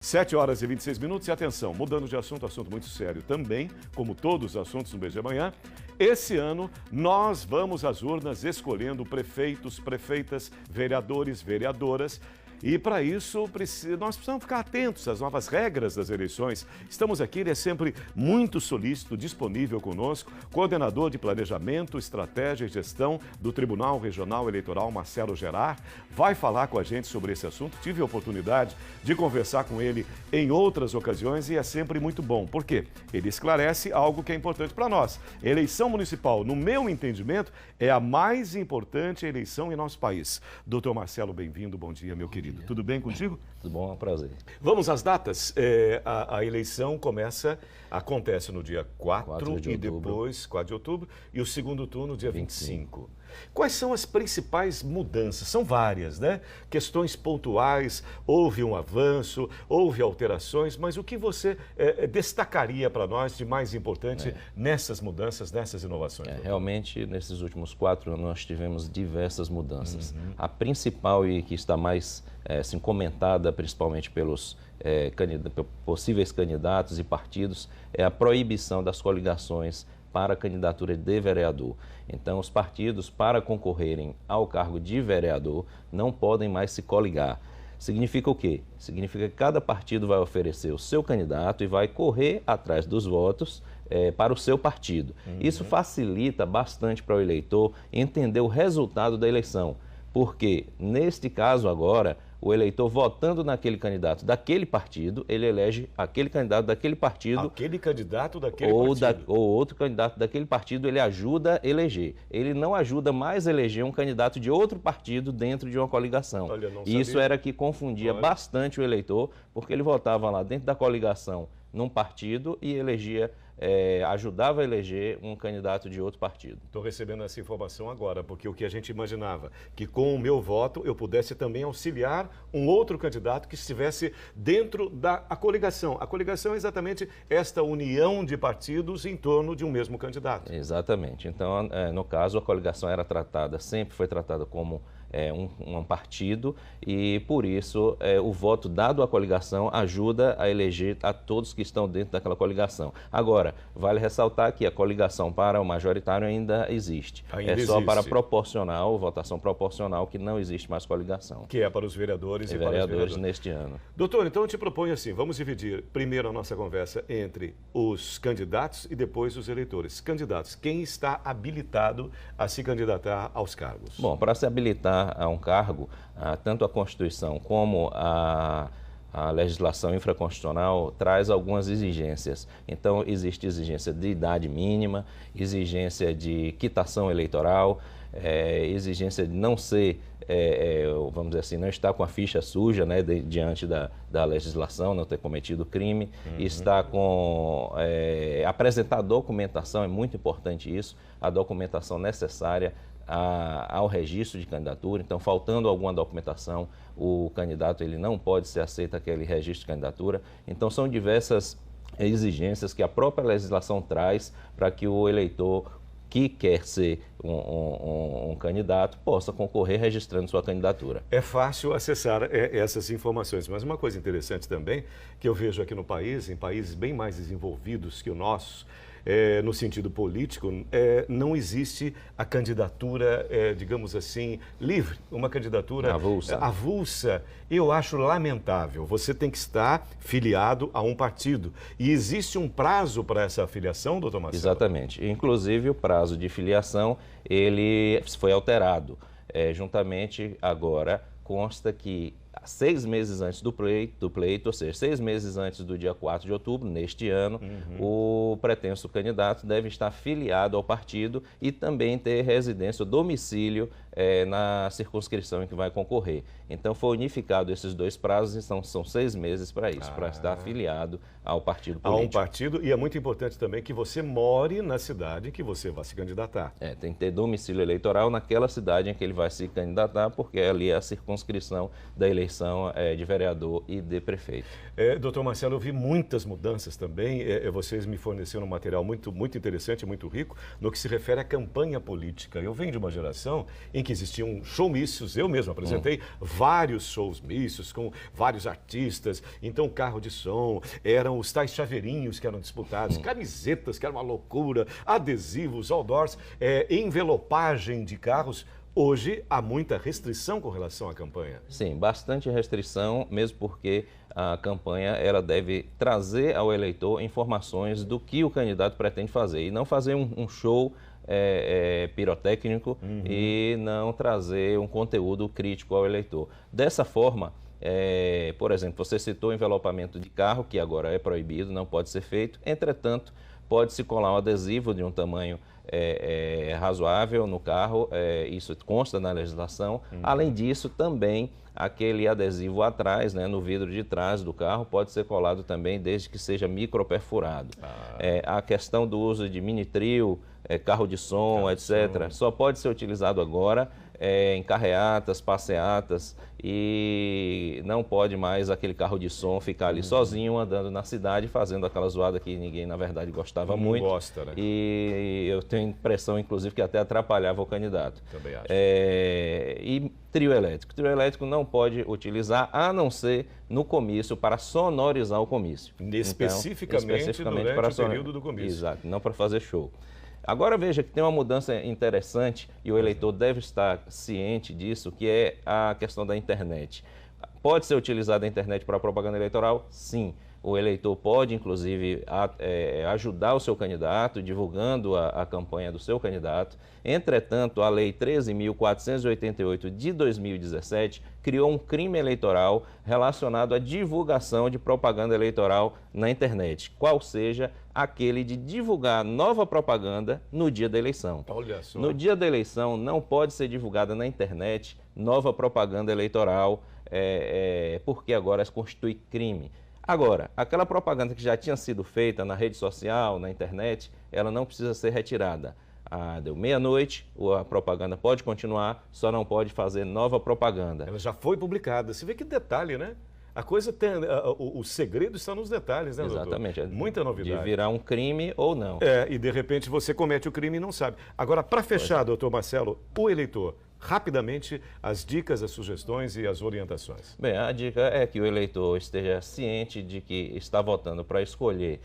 7 horas e 26 minutos e atenção, mudando de assunto muito sério também, como todos os assuntos no BG Manhã. Esse ano nós vamos às urnas escolhendo prefeitos, prefeitas, vereadores, vereadoras. E para isso nós precisamos ficar atentos às novas regras das eleições. Estamos aqui, ele é sempre muito solícito, disponível conosco, coordenador de Planejamento, Estratégia e Gestão do Tribunal Regional Eleitoral, Marcelo Gerard, vai falar com a gente sobre esse assunto. Tive a oportunidade de conversar com ele em outras ocasiões e é sempre muito bom. Por quê? Ele esclarece algo que é importante para nós. Eleição municipal, no meu entendimento, é a mais importante eleição em nosso país. Doutor Marcelo, bem-vindo, bom dia, meu querido. Tudo bem contigo? Tudo bom, é um prazer. Vamos às datas. A eleição acontece no dia 4 de e outubro. depois 4 de outubro e o segundo turno dia 25. Quais são as principais mudanças? São várias, né? Questões pontuais, houve um avanço, houve alterações, mas o que você destacaria para nós de mais importante nessas mudanças, nessas inovações? Realmente, nesses últimos 4 anos, nós tivemos diversas mudanças. A principal e que está mais assim, comentada, principalmente pelos possíveis candidatos e partidos, é a proibição das coligações para a candidatura de vereador. Então, os partidos, para concorrerem ao cargo de vereador, não podem mais se coligar. Significa o quê? Significa que cada partido vai oferecer o seu candidato e vai correr atrás dos votos para o seu partido. Isso facilita bastante para o eleitor entender o resultado da eleição, porque, neste caso agora, o eleitor votando naquele candidato daquele partido, ele elege aquele candidato daquele partido. Aquele candidato daquele partido. Ou outro candidato daquele partido, ele ajuda a eleger. Ele não ajuda mais a eleger um candidato de outro partido dentro de uma coligação. Olha, não E isso sabia. era que confundia bastante o eleitor, porque ele votava lá dentro da coligação num partido e elegia, ajudava a eleger um candidato de outro partido. Estou recebendo essa informação agora, porque o que a gente imaginava, que com o meu voto eu pudesse também auxiliar um outro candidato que estivesse dentro da coligação. A coligação é exatamente esta união de partidos em torno de um mesmo candidato. Exatamente. Então, no caso, a coligação era tratada, sempre foi tratada como um partido e, por isso, o voto dado à coligação ajuda a eleger a todos que estão dentro daquela coligação. Agora, vale ressaltar que a coligação para o majoritário ainda existe. Só para proporcional, votação proporcional, que não existe mais coligação. Que é para os vereadores e para os vereadores neste ano. Doutor, então eu te proponho assim, vamos dividir primeiro a nossa conversa entre os candidatos e depois os eleitores. Candidatos, quem está habilitado a se candidatar aos cargos? Bom, para se habilitar a um cargo, tanto a Constituição como a legislação infraconstitucional traz algumas exigências. Então, existe exigência de idade mínima, exigência de quitação eleitoral, exigência de não ser, vamos dizer assim, não estar com a ficha suja, né, diante da legislação, não ter cometido crime, estar com, apresentar documentação, é muito importante isso, a documentação necessária ao registro de candidatura. Então, faltando alguma documentação, o candidato ele não pode ser aceito aquele registro de candidatura. Então, são diversas exigências que a própria legislação traz para que o eleitor que quer ser um candidato possa concorrer registrando sua candidatura. É fácil acessar essas informações, mas uma coisa interessante também que eu vejo aqui no país, em países bem mais desenvolvidos que o nosso, no sentido político, não existe a candidatura, digamos assim, livre, uma candidatura avulsa. Eu acho lamentável. Você tem que estar filiado a um partido. E existe um prazo para essa filiação, doutor Marcelo? Exatamente. Inclusive, o prazo de filiação, ele foi alterado. Juntamente, agora, consta que 6 meses antes do pleito, ou seja, 6 meses antes do dia 4 de outubro, neste ano, o pretenso candidato deve estar filiado ao partido e também ter residência ou domicílio na circunscrição em que vai concorrer. Então, foi unificado esses dois prazos, então são 6 meses para isso, para estar afiliado ao partido político. A um partido, e é muito importante também que você more na cidade que você vai se candidatar. Tem que ter domicílio eleitoral naquela cidade em que ele vai se candidatar, porque ali é a circunscrição da eleição de vereador e de prefeito. Doutor Marcelo, eu vi muitas mudanças também. Vocês me forneceram um material muito interessante, muito rico, no que se refere à campanha política. Eu venho de uma geração em em que existiam showmícios. Eu mesmo apresentei vários showmícios com vários artistas. Então, carro de som, eram os tais chaveirinhos que eram disputados, camisetas, que era uma loucura, adesivos, outdoors, envelopagem de carros. Hoje há muita restrição com relação à campanha. Sim, bastante restrição, mesmo porque a campanha ela deve trazer ao eleitor informações do que o candidato pretende fazer e não fazer um show pirotécnico e não trazer um conteúdo crítico ao eleitor. Dessa forma, por exemplo, você citou o envelopamento de carro, que agora é proibido, não pode ser feito. Entretanto, pode-se colar um adesivo de um tamanho razoável no carro, isso consta na legislação. Além disso, também aquele adesivo atrás, né, no vidro de trás do carro, pode ser colado também, desde que seja microperfurado. A questão do uso de mini-trio, carro de som, etc., só pode ser utilizado agora em carreatas, passeatas, e não pode mais aquele carro de som ficar ali sozinho andando na cidade fazendo aquela zoada que ninguém na verdade gostava muito. Gosta, né? E eu tenho a impressão inclusive que até atrapalhava o candidato. Também acho. E trio elétrico. Trio elétrico não pode utilizar a não ser no comício para sonorizar o comício. Especificamente durante o período do comício. Exato, não para fazer show. Agora veja que tem uma mudança interessante e o eleitor deve estar ciente disso, que é a questão da internet. Pode ser utilizada a internet para propaganda eleitoral? Sim. O eleitor pode, inclusive, ajudar o seu candidato, divulgando a campanha do seu candidato. Entretanto, a Lei 13.488 de 2017 criou um crime eleitoral relacionado à divulgação de propaganda eleitoral na internet, qual seja aquele de divulgar nova propaganda no dia da eleição. Olha só. No dia da eleição não pode ser divulgada na internet nova propaganda eleitoral, porque agora constitui crime. Agora, aquela propaganda que já tinha sido feita na rede social, na internet, ela não precisa ser retirada. Deu meia-noite, a propaganda pode continuar, só não pode fazer nova propaganda. Ela já foi publicada. Você vê que detalhe, né? A coisa tem... O segredo está nos detalhes, né, doutor? Exatamente. Muita novidade. De virar um crime ou não. E de repente você comete o crime e não sabe. Agora, para fechar, doutor Marcelo, o eleitor, rapidamente, as dicas, as sugestões e as orientações. Bem, a dica é que o eleitor esteja ciente de que está votando para escolher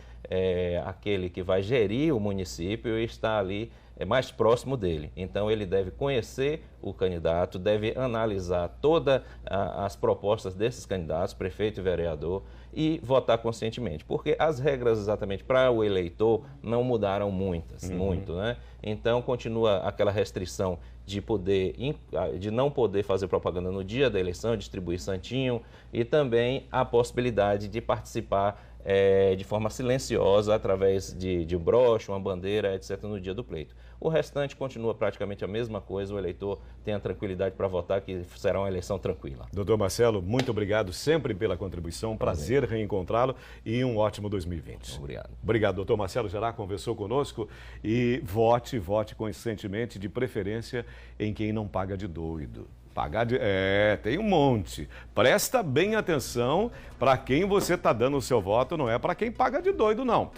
aquele que vai gerir o município e está ali mais próximo dele. Então, ele deve conhecer o candidato, deve analisar todas as propostas desses candidatos, prefeito e vereador, e votar conscientemente. Porque as regras exatamente para o eleitor não mudaram muito, né? Então, continua aquela restrição de não poder fazer propaganda no dia da eleição, distribuir santinho, e também a possibilidade de participar de forma silenciosa através de um broche, uma bandeira, etc., no dia do pleito. O restante continua praticamente a mesma coisa, o eleitor tem a tranquilidade para votar, que será uma eleição tranquila. Doutor Marcelo, muito obrigado sempre pela contribuição, prazer reencontrá-lo e um ótimo 2020. Obrigado. Obrigado, doutor Marcelo Gerá, conversou conosco e vote conscientemente, de preferência em quem não paga de doido. Tem um monte. Presta bem atenção para quem você está dando o seu voto, não é para quem paga de doido, não.